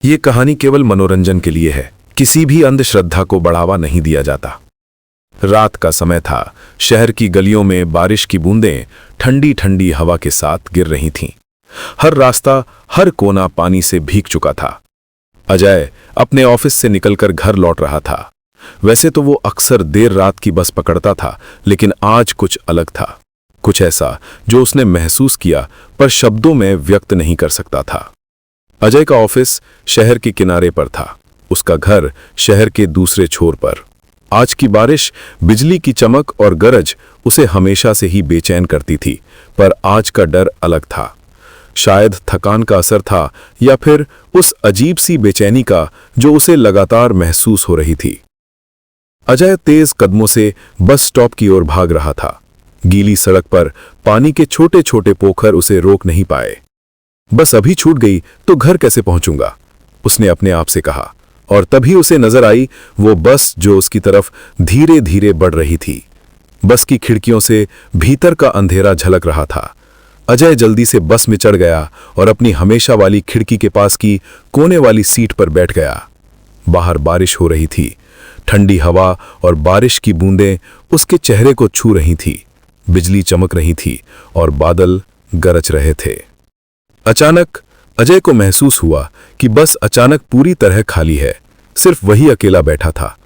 ये कहानी केवल मनोरंजन के लिए है, किसी भी अंधश्रद्धा को बढ़ावा नहीं दिया जाता। रात का समय था। शहर की गलियों में बारिश की बूंदें ठंडी ठंडी हवा के साथ गिर रही थीं। हर रास्ता, हर कोना पानी से भीग चुका था। अजय अपने ऑफिस से निकलकर घर लौट रहा था। वैसे तो वो अक्सर देर रात की बस पकड़ता था, लेकिन आज कुछ अलग था। कुछ ऐसा जो उसने महसूस किया पर शब्दों में व्यक्त नहीं कर सकता था। अजय का ऑफिस शहर के किनारे पर था, उसका घर शहर के दूसरे छोर पर। आज की बारिश, बिजली की चमक और गरज उसे हमेशा से ही बेचैन करती थी, पर आज का डर अलग था। शायद थकान का असर था या फिर उस अजीब सी बेचैनी का जो उसे लगातार महसूस हो रही थी। अजय तेज कदमों से बस स्टॉप की ओर भाग रहा था। गीली सड़क पर पानी के छोटे छोटे पोखर उसे रोक नहीं पाए। बस अभी छूट गई तो घर कैसे पहुंचूंगा, उसने अपने आप से कहा। और तभी उसे नजर आई वो बस जो उसकी तरफ धीरे धीरे बढ़ रही थी। बस की खिड़कियों से भीतर का अंधेरा झलक रहा था। अजय जल्दी से बस में चढ़ गया और अपनी हमेशा वाली खिड़की के पास की कोने वाली सीट पर बैठ गया। बाहर बारिश हो रही थी। ठंडी हवा और बारिश की बूंदें उसके चेहरे को छू रही थी। बिजली चमक रही थी और बादल गरज रहे थे। अचानक अजय को महसूस हुआ कि बस अचानक पूरी तरह खाली है। सिर्फ वही अकेला बैठा था।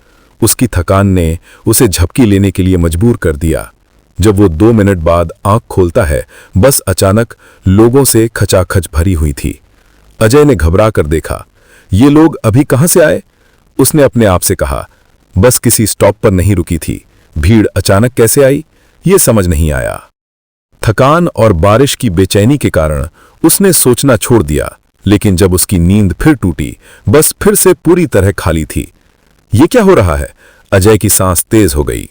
उसकी थकान ने उसे झपकी लेने के लिए मजबूर कर दिया। जब वो 2 मिनट बाद आंख खोलता है, बस अचानक लोगों से खचाखच भरी हुई थी। अजय ने घबरा कर देखा, ये लोग अभी कहां से आए? उसने अपने आप से कहा, बस किसी स्टॉप पर नहीं रुकी थी। भीड़ अचानक कैसे आई, ये समझ नहीं आया। थकान और बारिश की बेचैनी के कारण उसने सोचना छोड़ दिया, लेकिन जब उसकी नींद फिर टूटी, बस फिर से पूरी तरह खाली थी। ये क्या हो रहा है? अजय की सांस तेज हो गई।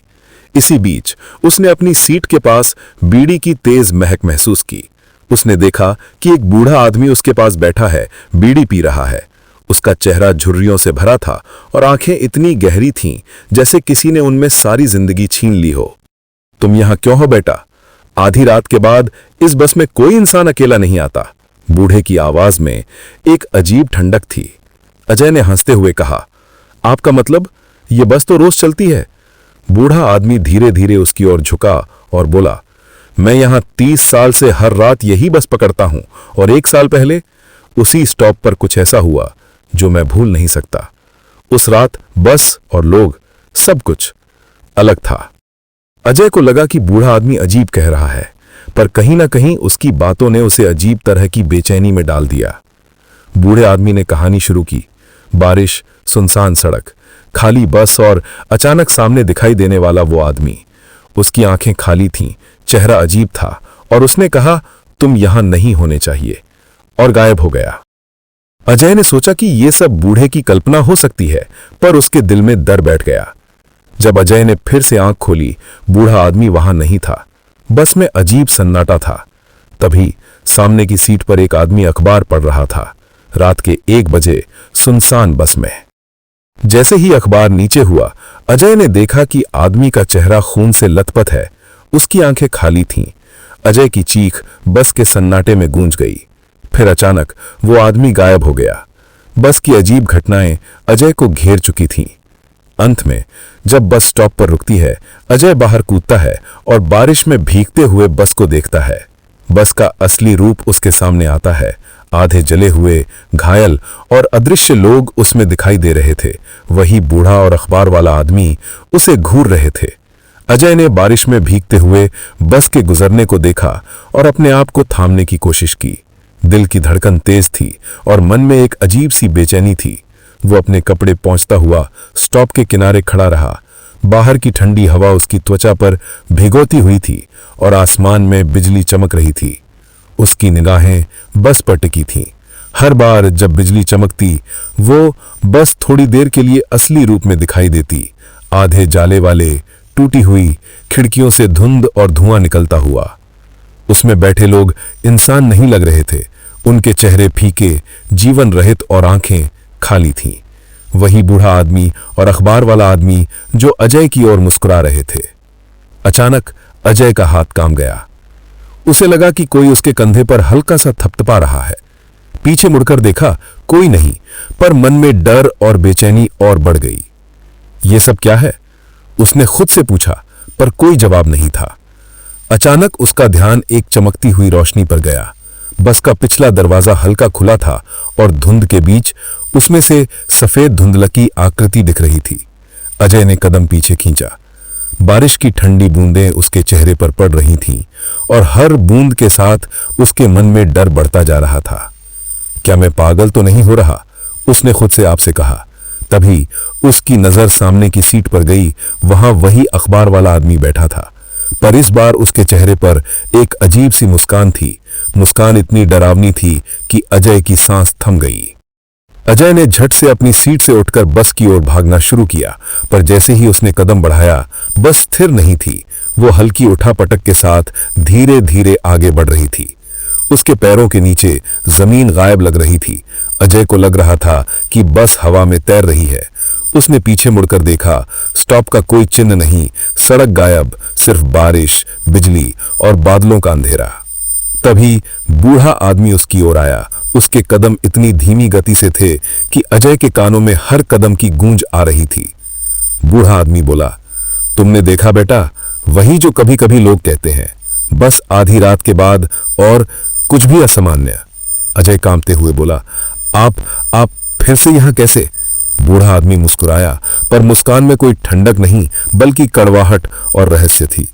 इसी बीच उसने अपनी सीट के पास बीड़ी की तेज महक महसूस की। उसने देखा कि एक बूढ़ा आदमी उसके पास बैठा है, बीड़ी पी रहा है। उसका चेहरा झुर्रियों से भरा था और आंखें इतनी गहरी थीं जैसे किसी ने उनमें सारी जिंदगी छीन ली हो। तुम यहां क्यों हो बेटा? आधी रात के बाद इस बस में कोई इंसान अकेला नहीं आता। बूढ़े की आवाज में एक अजीब ठंडक थी। अजय ने हंसते हुए कहा, आपका मतलब ये बस तो रोज चलती है? बूढ़ा आदमी धीरे धीरे उसकी ओर झुका और बोला, मैं यहां 30 साल से हर रात यही बस पकड़ता हूं और 1 साल पहले उसी स्टॉप पर कुछ ऐसा हुआ जो मैं भूल नहीं सकता। उस रात बस और लोग, सब कुछ अलग था। अजय को लगा कि बूढ़ा आदमी अजीब कह रहा है, पर कहीं ना कहीं उसकी बातों ने उसे अजीब तरह की बेचैनी में डाल दिया। बूढ़े आदमी ने कहानी शुरू की। बारिश, सुनसान सड़क, खाली बस और अचानक सामने दिखाई देने वाला वो आदमी। उसकी आंखें खाली थीं, चेहरा अजीब था और उसने कहा, तुम यहां नहीं होने चाहिए, और गायब हो गया। अजय ने सोचा कि ये सब बूढ़े की कल्पना हो सकती है, पर उसके दिल में डर बैठ गया। जब अजय ने फिर से आंख खोली, बूढ़ा आदमी वहां नहीं था। बस में अजीब सन्नाटा था। तभी सामने की सीट पर एक आदमी अखबार पढ़ रहा था। रात के 1 बजे सुनसान बस में। जैसे ही अखबार नीचे हुआ, अजय ने देखा कि आदमी का चेहरा खून से लथपथ है। उसकी आंखें खाली थीं। अजय की चीख बस के सन्नाटे में गूंज गई। फिर अचानक वो आदमी गायब हो गया। बस की अजीब घटनाएं अजय को घेर चुकी थीं। अंत में जब बस स्टॉप पर रुकती है, अजय बाहर कूदता है और बारिश में भीगते हुए बस को देखता है। बस का असली रूप उसके सामने आता है। आधे जले हुए, घायल और अदृश्य लोग उसमें दिखाई दे रहे थे। वही बूढ़ा और अखबार वाला आदमी उसे घूर रहे थे। अजय ने बारिश में भीगते हुए बस के गुजरने को देखा और अपने आप को थामने की कोशिश की। दिल की धड़कन तेज थी और मन में एक अजीब सी बेचैनी थी। वो अपने कपड़े पोंछता हुआ स्टॉप के किनारे खड़ा रहा। बाहर की ठंडी हवा उसकी त्वचा पर भिगोती हुई थी और आसमान में बिजली चमक रही थी। उसकी निगाहें बस पर टिकी थीं। हर बार जब बिजली चमकती, वो बस थोड़ी देर के लिए असली रूप में दिखाई देती। आधे जाले वाले, टूटी हुई खिड़कियों से धुंध और धुआं निकलता हुआ। उसमें बैठे लोग इंसान नहीं लग रहे थे। उनके चेहरे फीके, जीवन रहित और आंखें खाली थीं। वही बूढ़ा आदमी और अखबार वाला आदमी जो अजय की ओर मुस्कुरा रहे थे। अचानक अजय का हाथ कांप गया। उसे लगा कि कोई उसके कंधे पर हल्का सा थपथपा रहा है। पीछे मुड़कर देखा, कोई नहीं, पर मन में डर और बेचैनी और बढ़ गई। ये सब क्या है? उसने खुद से पूछा, पर कोई जवाब नहीं था। अचानक उसका ध्यान एक चमकती हुई रोशनी पर गया। बस का पिछला दरवाजा हल्का खुला था और धुंध के बीच उसमें से सफेद धुंधलकी आकृति दिख रही थी। अजय ने कदम पीछे खींचा। बारिश की ठंडी बूंदें उसके चेहरे पर पड़ रही थीं और हर बूंद के साथ उसके मन में डर बढ़ता जा रहा था। क्या मैं पागल तो नहीं हो रहा? उसने खुद से आपसे कहा। तभी उसकी नजर सामने की सीट पर गई। वहां वही अखबार वाला आदमी बैठा था, पर इस बार उसके चेहरे पर एक अजीब सी मुस्कान थी। मुस्कान इतनी डरावनी थी कि अजय की सांस थम गई। अजय ने झट से अपनी सीट से उठकर बस की ओर भागना शुरू किया, पर जैसे ही उसने कदम बढ़ाया, बस स्थिर नहीं थी। वो हल्की उठापटक के साथ धीरे धीरे आगे बढ़ रही थी। उसके पैरों के नीचे जमीन गायब लग रही थी। अजय को लग रहा था कि बस हवा में तैर रही है। उसने पीछे मुड़कर देखा, स्टॉप का कोई चिन्ह नहीं, सड़क गायब, सिर्फ बारिश, बिजली और बादलों का अंधेरा। तभी बूढ़ा आदमी उसकी ओर आया। उसके कदम इतनी धीमी गति से थे कि अजय के कानों में हर कदम की गूंज आ रही थी। बूढ़ा आदमी बोला, तुमने देखा बेटा, वही जो कभी कभी लोग कहते हैं, बस आधी रात के बाद और कुछ भी असामान्य। अजय कांपते हुए बोला, आप फिर से यहां कैसे? बूढ़ा आदमी मुस्कुराया, पर मुस्कान में कोई ठंडक नहीं बल्कि कड़वाहट और रहस्य थी।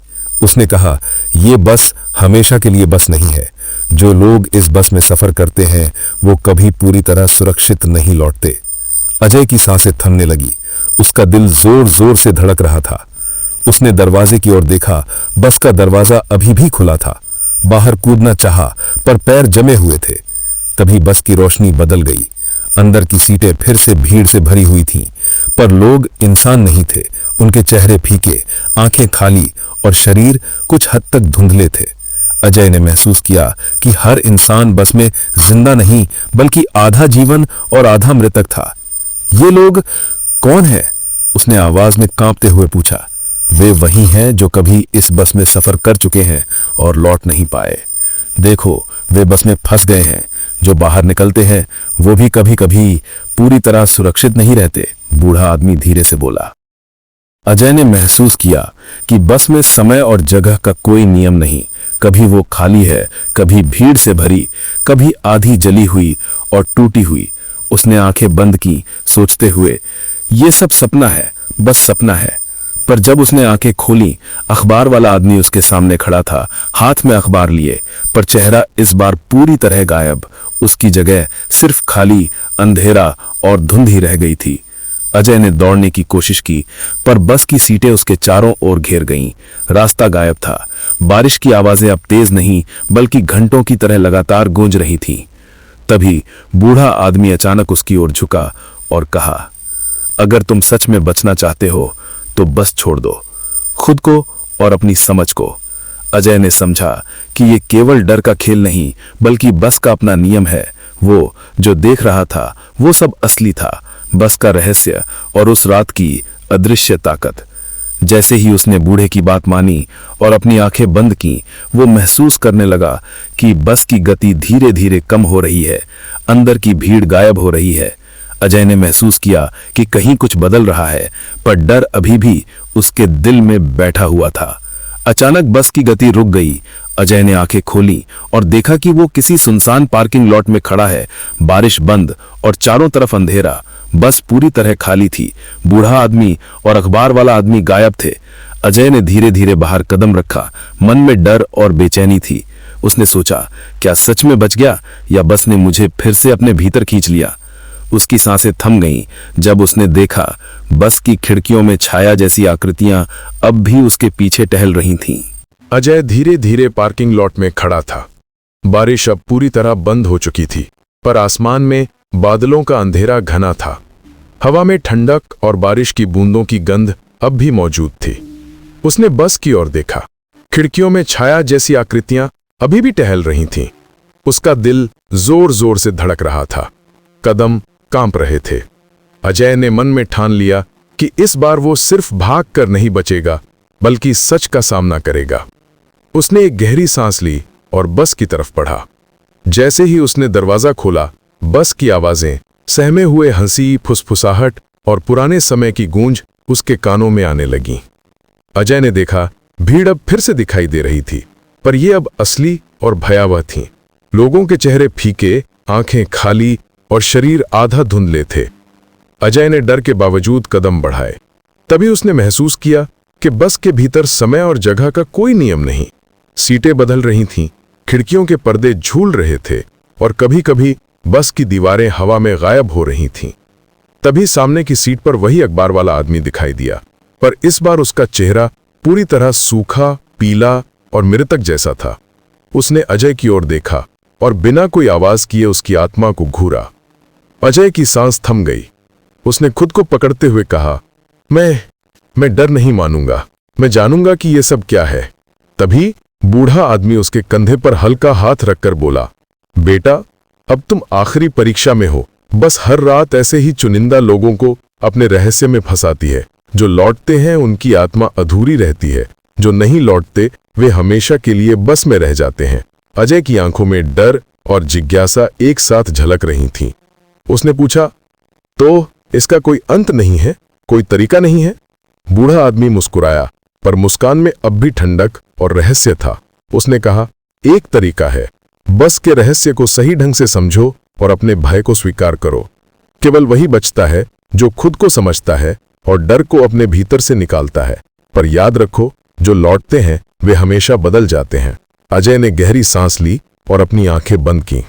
उसने कहा, यह बस हमेशा के लिए बस नहीं है। जो लोग इस बस में सफर करते हैं वो कभी पूरी तरह सुरक्षित नहीं लौटते। अजय की सांसें थमने लगी। उसका दिल जोर जोर से धड़क रहा था। उसने दरवाजे की ओर देखा। बस का दरवाजा अभी भी खुला था। बाहर कूदना चाहा, पर पैर जमे हुए थे। तभी बस की रोशनी बदल गई। अंदर की सीटें फिर से भीड़ से भरी हुई थीं, पर लोग इंसान नहीं थे। उनके चेहरे फीके, आंखें खाली और शरीर कुछ हद तक धुंधले थे। अजय ने महसूस किया कि हर इंसान बस में जिंदा नहीं बल्कि आधा जीवन और आधा मृतक था। ये लोग कौन है? उसने आवाज में कांपते हुए पूछा। वे वही हैं जो कभी इस बस में सफर कर चुके हैं और लौट नहीं पाए। देखो, वे बस में फंस गए हैं। जो बाहर निकलते हैं वो भी कभी कभी पूरी तरह सुरक्षित नहीं रहते, बूढ़ा आदमी धीरे से बोला। अजय ने महसूस किया कि बस में समय और जगह का कोई नियम नहीं। कभी वो खाली है, कभी भीड़ से भरी, कभी आधी जली हुई और टूटी हुई। उसने आंखें बंद की, सोचते हुए, ये सब सपना है, बस सपना है। पर जब उसने आंखें खोली, अखबार वाला आदमी उसके सामने खड़ा था, हाथ में अखबार लिए, पर चेहरा इस बार पूरी तरह गायब। उसकी जगह सिर्फ खाली, अंधेरा और धुंध ही रह गई थी। अजय ने दौड़ने की कोशिश की, पर बस की सीटें उसके चारों ओर घेर गईं। रास्ता गायब था। बारिश की आवाजें अब तेज नहीं बल्कि घंटों की तरह लगातार गूंज रही थीं। तभी बूढ़ा आदमी अचानक उसकी ओर झुका और कहा, अगर तुम सच में बचना चाहते हो तो बस छोड़ दो, खुद को और अपनी समझ को। अजय ने समझा कि ये केवल डर का खेल नहीं बल्कि बस का अपना नियम है। वो जो देख रहा था वो सब असली था, बस का रहस्य और उस रात की अदृश्य ताकत। जैसे ही उसने बूढ़े की बात मानी और अपनी आंखें बंद की, वो महसूस करने लगा कि बस की गति धीरे धीरे कम हो रही है, अंदर की भीड़ गायब हो रही है। अजय ने महसूस किया कि कहीं कुछ बदल रहा है, पर डर अभी भी उसके दिल में बैठा हुआ था। अचानक बस की गति रुक गई। अजय ने आंखें खोली और देखा कि वो किसी सुनसान पार्किंग लॉट में खड़ा है। बारिश बंद और चारों तरफ अंधेरा। बस पूरी तरह खाली थी। बूढ़ा आदमी और अखबार वाला आदमी गायब थे। अजय ने धीरे धीरे बाहर कदम रखा। मन में डर और बेचैनी थी। उसने सोचा, क्या सच में बच गया या बस ने मुझे फिर से अपने भीतर खींच लिया? उसकी सांसें थम गईं जब उसने देखा बस की खिड़कियों में छाया जैसी आकृतियां अब भी उसके पीछे टहल रही थीं। अजय धीरे धीरे पार्किंग लॉट में खड़ा था। बारिश अब पूरी तरह बंद हो चुकी थी, पर आसमान में बादलों का अंधेरा घना था। हवा में ठंडक और बारिश की बूंदों की गंध अब भी मौजूद थी। उसने बस की ओर देखा। खिड़कियों में छाया जैसी आकृतियां अभी भी टहल रही थीं। उसका दिल जोर जोर से धड़क रहा था। कदम कांप रहे थे। अजय ने मन में ठान लिया कि इस बार वो सिर्फ भाग कर नहीं बचेगा बल्कि सच का सामना करेगा। उसने एक गहरी सांस ली और बस की तरफ बढ़ा। जैसे ही उसने दरवाजा खोला, बस की आवाजें, सहमे हुए हंसी, फुसफुसाहट और पुराने समय की गूंज उसके कानों में आने लगीं। अजय ने देखा, भीड़ अब फिर से दिखाई दे रही थी, पर ये अब असली और भयावह थीं। लोगों के चेहरे फीके, आंखें खाली और शरीर आधा धुंधले थे। अजय ने डर के बावजूद कदम बढ़ाए। तभी उसने महसूस किया कि बस के भीतर समय और जगह का कोई नियम नहीं। सीटें बदल रही थीं, खिड़कियों के पर्दे झूल रहे थे और कभी-कभी बस की दीवारें हवा में गायब हो रही थीं। तभी सामने की सीट पर वही अखबार वाला आदमी दिखाई दिया, पर इस बार उसका चेहरा पूरी तरह सूखा, पीला और मृतक जैसा था। उसने अजय की ओर देखा और बिना कोई आवाज किए उसकी आत्मा को घूरा। अजय की सांस थम गई। उसने खुद को पकड़ते हुए कहा, मैं डर नहीं मानूंगा, मैं जानूंगा कि यह सब क्या है। तभी बूढ़ा आदमी उसके कंधे पर हल्का हाथ रखकर बोला, बेटा, अब तुम आखिरी परीक्षा में हो। बस हर रात ऐसे ही चुनिंदा लोगों को अपने रहस्य में फंसाती है। जो लौटते हैं उनकी आत्मा अधूरी रहती है, जो नहीं लौटते वे हमेशा के लिए बस में रह जाते हैं। अजय की आंखों में डर और जिज्ञासा एक साथ झलक रही थीं। उसने पूछा, तो इसका कोई अंत नहीं है, कोई तरीका नहीं है? बूढ़ा आदमी मुस्कुराया, पर मुस्कान में अब भी ठंडक और रहस्य था। उसने कहा, एक तरीका है, बस के रहस्य को सही ढंग से समझो और अपने भय को स्वीकार करो। केवल वही बचता है जो खुद को समझता है और डर को अपने भीतर से निकालता है। पर याद रखो, जो लौटते हैं वे हमेशा बदल जाते हैं। अजय ने गहरी सांस ली और अपनी आंखें बंद की।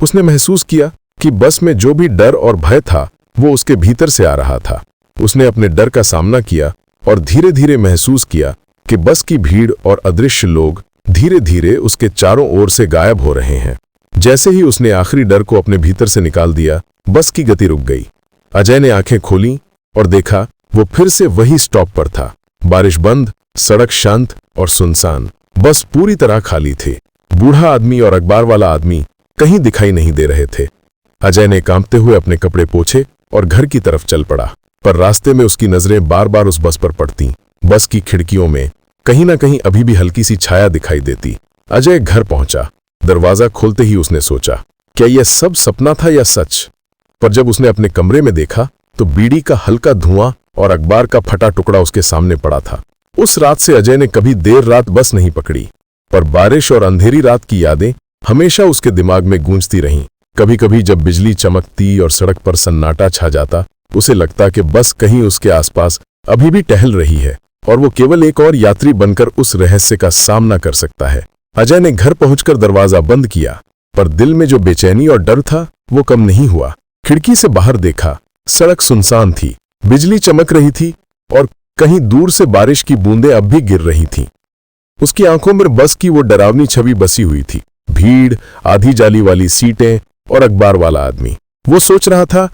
उसने महसूस किया कि बस में जो भी डर और भय था वो उसके भीतर से आ रहा था। उसने अपने डर का सामना किया और धीरे धीरे महसूस किया कि बस की भीड़ और अदृश्य लोग धीरे धीरे उसके चारों ओर से गायब हो रहे हैं। जैसे ही उसने आखिरी डर को अपने भीतर से निकाल दिया, बस की गति रुक गई। अजय ने आंखें खोली और देखा वो फिर से वही स्टॉप पर था। बारिश बंद, सड़क शांत और सुनसान, बस पूरी तरह खाली थी। बूढ़ा आदमी और अखबार वाला आदमी कहीं दिखाई नहीं दे रहे थे। अजय ने कांपते हुए अपने कपड़े पोंछे और घर की तरफ चल पड़ा, पर रास्ते में उसकी नजरें बार बार उस बस पर पड़तीं। बस की खिड़कियों में कहीं ना कहीं अभी भी हल्की सी छाया दिखाई देती। अजय घर पहुंचा। दरवाजा खोलते ही उसने सोचा, क्या यह सब सपना था या सच? पर जब उसने अपने कमरे में देखा तो बीड़ी का हल्का धुआं और अखबार का फटा टुकड़ा उसके सामने पड़ा था। उस रात से अजय ने कभी देर रात बस नहीं पकड़ी, पर बारिश और अंधेरी रात की यादें हमेशा उसके दिमाग में गूंजती रहीं। कभी कभी जब बिजली चमकती और सड़क पर सन्नाटा छा जाता, उसे लगता कि बस कहीं उसके आसपास अभी भी टहल रही है और वो केवल एक और यात्री बनकर उस रहस्य का सामना कर सकता है। अजय ने घर पहुंचकर दरवाजा बंद किया, पर दिल में जो बेचैनी और डर था वो कम नहीं हुआ। खिड़की से बाहर देखा, सड़क सुनसान थी, बिजली चमक रही थी और कहीं दूर से बारिश की बूंदें अब भी गिर रही थीं। उसकी आंखों में बस की वो डरावनी छवि बसी हुई थी, भीड़, आधी जाली वाली सीटें और अखबार वाला आदमी। वो सोच रहा था,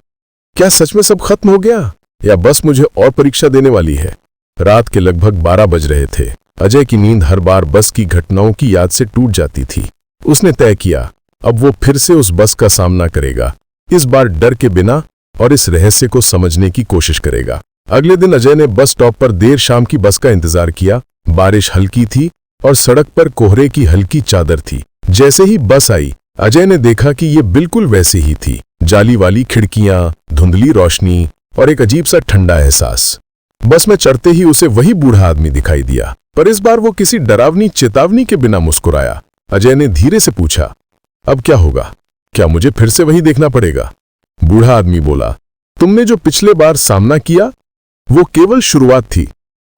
क्या सच में सब खत्म हो गया या बस मुझे और परीक्षा देने वाली है? रात के लगभग 12 बज रहे थे। अजय की नींद हर बार बस की घटनाओं की याद से टूट जाती थी। उसने तय किया, अब वो फिर से उस बस का सामना करेगा, इस बार डर के बिना, और इस रहस्य को समझने की कोशिश करेगा। अगले दिन अजय ने बस स्टॉप पर देर शाम की बस का इंतजार किया। बारिश हल्की थी और सड़क पर कोहरे की हल्की चादर थी। जैसे ही बस आई, अजय ने देखा कि ये बिल्कुल वैसे ही थी। जाली वाली खिड़कियां, धुंधली रोशनी और एक अजीब सा ठंडा एहसास। बस में चढ़ते ही उसे वही बूढ़ा आदमी दिखाई दिया, पर इस बार वो किसी डरावनी चेतावनी के बिना मुस्कुराया। अजय ने धीरे से पूछा, अब क्या होगा? क्या मुझे फिर से वही देखना पड़ेगा? बूढ़ा आदमी बोला, तुमने जो पिछले बार सामना किया वो केवल शुरुआत थी।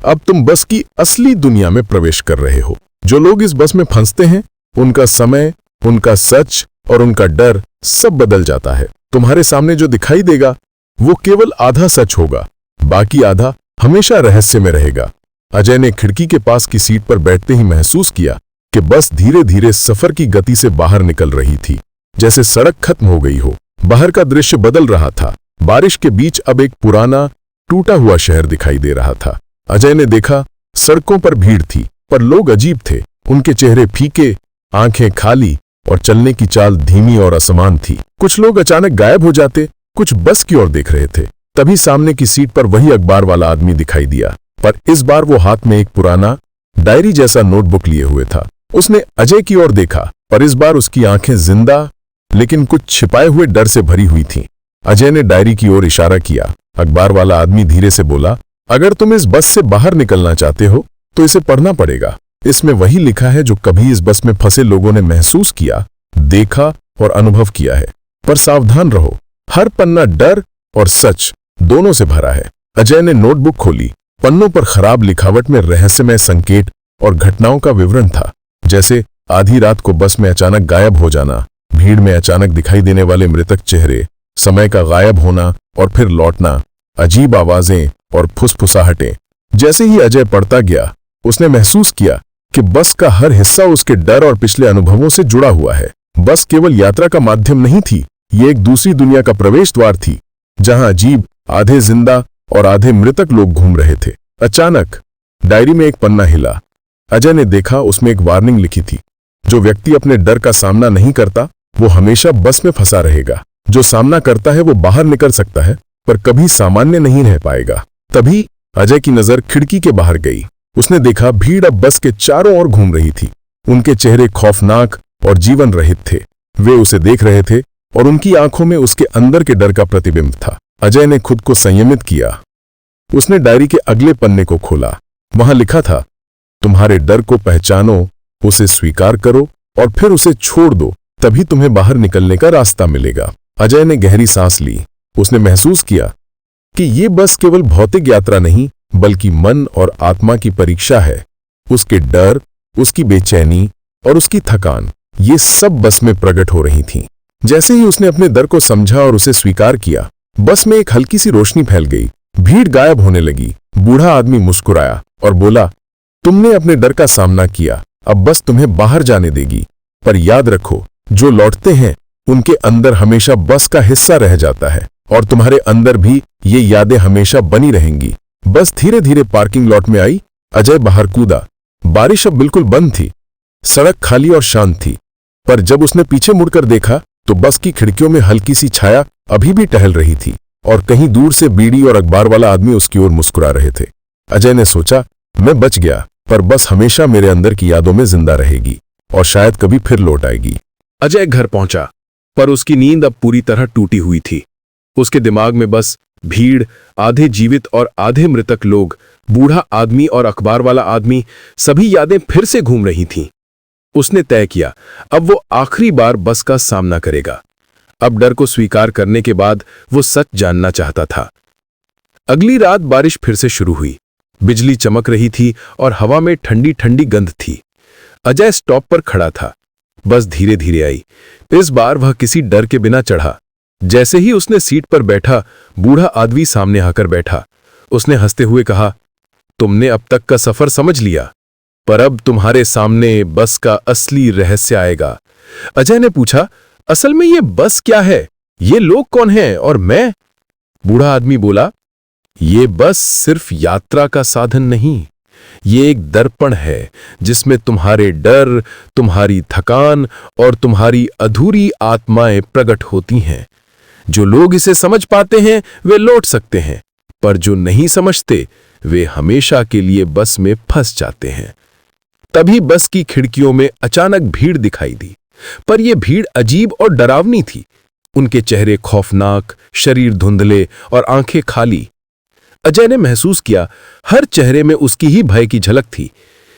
अब तुम बस की असली दुनिया में प्रवेश कर रहे हो। जो लोग इस बस में फंसते हैं, उनका समय, उनका सच और उनका डर सब बदल जाता है। तुम्हारे सामने जो दिखाई देगा वो केवल आधा सच होगा, बाकी आधा हमेशा रहस्य में रहेगा। अजय ने खिड़की के पास की सीट पर बैठते ही महसूस किया कि बस धीरे धीरे सफर की गति से बाहर निकल रही थी, जैसे सड़क खत्म हो गई हो। बाहर का दृश्य बदल रहा था। बारिश के बीच अब एक पुराना टूटा हुआ शहर दिखाई दे रहा था। अजय ने देखा, सड़कों पर भीड़ थी, पर लोग अजीब थे। उनके चेहरे फीके, आंखें खाली और चलने की चाल धीमी और असमान थी। कुछ लोग अचानक गायब हो जाते, कुछ बस की ओर देख रहे थे। तभी सामने की सीट पर वही अखबार वाला आदमी दिखाई दिया, पर इस बार वो हाथ में एक पुराना डायरी जैसा नोटबुक लिए हुए था। उसने अजय की ओर देखा, पर इस बार उसकी आंखें जिंदा लेकिन कुछ छिपाए हुए डर से भरी हुई थीं। अजय ने डायरी की ओर इशारा किया। अखबार वाला आदमी धीरे से बोला, अगर तुम इस बस से बाहर निकलना चाहते हो तो इसे पढ़ना पड़ेगा। इसमें वही लिखा है जो कभी इस बस में फंसे लोगों ने महसूस किया, देखा और अनुभव किया है। पर सावधान रहो, हर पन्ना डर और सच दोनों से भरा है। अजय ने नोटबुक खोली। पन्नों पर खराब लिखावट में रहस्यमय संकेत और घटनाओं का विवरण था, जैसे आधी रात को बस में अचानक गायब हो जाना, भीड़ में अचानक दिखाई देने वाले मृतक चेहरे, समय का गायब होना और फिर लौटना, अजीब आवाजें और फुसफुसाहटें। जैसे ही अजय पढ़ता गया, उसने महसूस किया कि बस का हर हिस्सा उसके डर और पिछले अनुभवों से जुड़ा हुआ है। बस केवल यात्रा का माध्यम नहीं थी, ये एक दूसरी दुनिया का प्रवेश द्वार थी, जहां अजीब, आधे जिंदा और आधे मृतक लोग घूम रहे थे। अचानक डायरी में एक पन्ना हिला। अजय ने देखा, उसमें एक वार्निंग लिखी थी, जो व्यक्ति अपने डर का सामना नहीं करता वो हमेशा बस में फंसा रहेगा। जो सामना करता है वो बाहर निकल सकता है, पर कभी सामान्य नहीं रह पाएगा। तभी अजय की नजर खिड़की के बाहर गई। उसने देखा भीड़ अब बस के चारों ओर घूम रही थी। उनके चेहरे खौफनाक और जीवन रहित थे। वे उसे देख रहे थे और उनकी आंखों में उसके अंदर के डर का प्रतिबिंब था। अजय ने खुद को संयमित किया। उसने डायरी के अगले पन्ने को खोला। वहां लिखा था, तुम्हारे डर को पहचानो, उसे स्वीकार करो और फिर उसे छोड़ दो, तभी तुम्हें बाहर निकलने का रास्ता मिलेगा। अजय ने गहरी सांस ली। उसने महसूस किया कि ये बस केवल भौतिक यात्रा नहीं, बल्कि मन और आत्मा की परीक्षा है। उसके डर, उसकी बेचैनी और उसकी थकान, ये सब बस में प्रकट हो रही थीं। जैसे ही उसने अपने डर को समझा और उसे स्वीकार किया, बस में एक हल्की सी रोशनी फैल गई। भीड़ गायब होने लगी। बूढ़ा आदमी मुस्कुराया और बोला, तुमने अपने डर का सामना किया, अब बस तुम्हें बाहर जाने देगी। पर याद रखो, जो लौटते हैं उनके अंदर हमेशा बस का हिस्सा रह जाता है, और तुम्हारे अंदर भी ये यादें हमेशा बनी रहेंगी। बस धीरे धीरे पार्किंग लॉट में आई। अजय बाहर कूदा। बारिश अब बिल्कुल बंद थी। सड़क खाली और शांत थी। पर जब उसने पीछे मुड़कर देखा तो बस की खिड़कियों में हल्की सी छाया अभी भी टहल रही थी, और कहीं दूर से बीड़ी और अखबार वाला आदमी उसकी ओर मुस्कुरा रहे थे। अजय ने सोचा, मैं बच गया, पर बस हमेशा मेरे अंदर की यादों में जिंदा रहेगी और शायद कभी फिर लौट आएगी। अजय घर पहुंचा, पर उसकी नींद अब पूरी तरह टूटी हुई थी। उसके दिमाग में बस भीड़, आधे जीवित और आधे मृतक लोग, बूढ़ा आदमी और अखबार वाला आदमी, सभी यादें फिर से घूम रही थीं। उसने तय किया, अब वो आखिरी बार बस का सामना करेगा। अब डर को स्वीकार करने के बाद वो सच जानना चाहता था। अगली रात बारिश फिर से शुरू हुई। बिजली चमक रही थी और हवा में ठंडी ठंडी गंध थी। अजय स्टॉप पर खड़ा था। बस धीरे धीरे आई। इस बार वह किसी डर के बिना चढ़ा। जैसे ही उसने सीट पर बैठा, बूढ़ा आदमी सामने आकर बैठा। उसने हंसते हुए कहा, तुमने अब तक का सफर समझ लिया, पर अब तुम्हारे सामने बस का असली रहस्य आएगा। अजय ने पूछा, असल में ये बस क्या है? ये लोग कौन हैं और मैं? बूढ़ा आदमी बोला, ये बस सिर्फ यात्रा का साधन नहीं, ये एक दर्पण है जिसमें तुम्हारे डर, तुम्हारी थकान और तुम्हारी अधूरी आत्माएं प्रकट होती हैं। जो लोग इसे समझ पाते हैं वे लौट सकते हैं, पर जो नहीं समझते वे हमेशा के लिए बस में फंस जाते हैं। तभी बस की खिड़कियों में अचानक भीड़ दिखाई दी, पर यह भीड़ अजीब और डरावनी थी। उनके चेहरे खौफनाक, शरीर धुंधले और आंखें खाली। अजय ने महसूस किया, हर चेहरे में उसकी ही भय की झलक थी।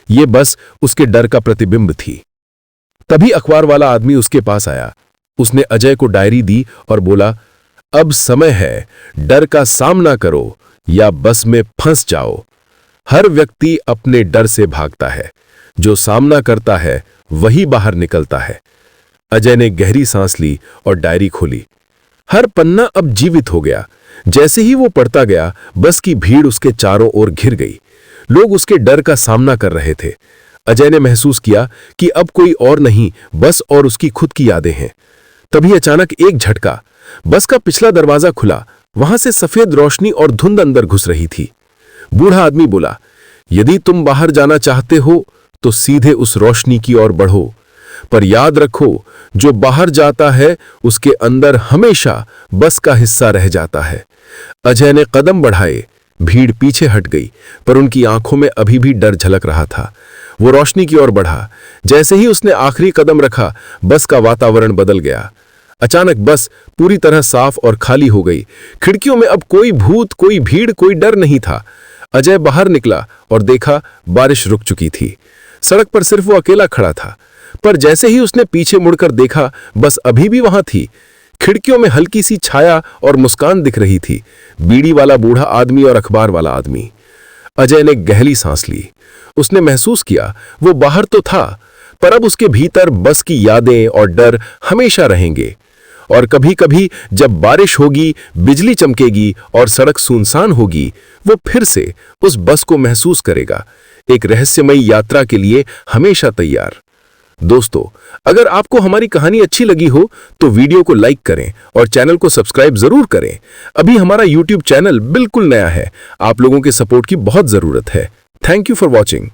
ये बस उसके डर का प्रतिबिंब थी। तभी अखबार वाला आदमी उसके पास आया। उसने अजय को डायरी दी और बोला, अब समय है, डर का सामना करो या बस में फंस जाओ। हर व्यक्ति अपने डर से भागता है, जो सामना करता है वही बाहर निकलता है। अजय ने गहरी सांस ली और डायरी खोली। हर पन्ना अब जीवित हो गया। जैसे ही वो पढ़ता गया, बस की भीड़ उसके चारों ओर घिर गई। लोग उसके डर का सामना कर रहे थे। अजय ने महसूस किया कि अब कोई और नहीं, बस और उसकी खुद की यादें हैं। तभी अचानक एक झटका, बस का पिछला दरवाजा खुला। वहां से सफेद रोशनी और धुंध अंदर घुस रही थी। बूढ़ा आदमी बोला, यदि तुम बाहर जाना चाहते हो तो सीधे उस रोशनी की ओर बढ़ो, पर याद रखो, जो बाहर जाता है उसके अंदर हमेशा बस का हिस्सा रह जाता है। अजय ने कदम बढ़ाए। भीड़ पीछे हट गई, पर उनकी आंखों में अभी भी डर झलक रहा था। वो रोशनी की ओर बढ़ा। जैसे ही उसने आखिरी कदम रखा, बस का वातावरण बदल गया। अचानक बस पूरी तरह साफ और खाली हो गई। खिड़कियों में अब कोई भूत, कोई भीड़, कोई डर नहीं था। अजय बाहर निकला और देखा बारिश रुक चुकी थी। सड़क पर सिर्फ वो अकेला खड़ा था। पर जैसे ही उसने पीछे मुड़कर देखा, बस अभी भी वहां थी। खिड़कियों में हल्की सी छाया और मुस्कान दिख रही थी। बीड़ी वाला बूढ़ा आदमी और अखबार वाला आदमी। अजय ने गहरी सांस ली। उसने महसूस किया वो बाहर तो था, पर अब उसके भीतर बस की यादें और डर हमेशा रहेंगे। और कभी कभी जब बारिश होगी, बिजली चमकेगी और सड़क सुनसान होगी, वो फिर से उस बस को महसूस करेगा, एक रहस्यमयी यात्रा के लिए हमेशा तैयार। दोस्तों, अगर आपको हमारी कहानी अच्छी लगी हो तो वीडियो को लाइक करें और चैनल को सब्सक्राइब जरूर करें। अभी हमारा यूट्यूब चैनल बिल्कुल नया है, आप लोगों के सपोर्ट की बहुत जरूरत है। Thank you for watching.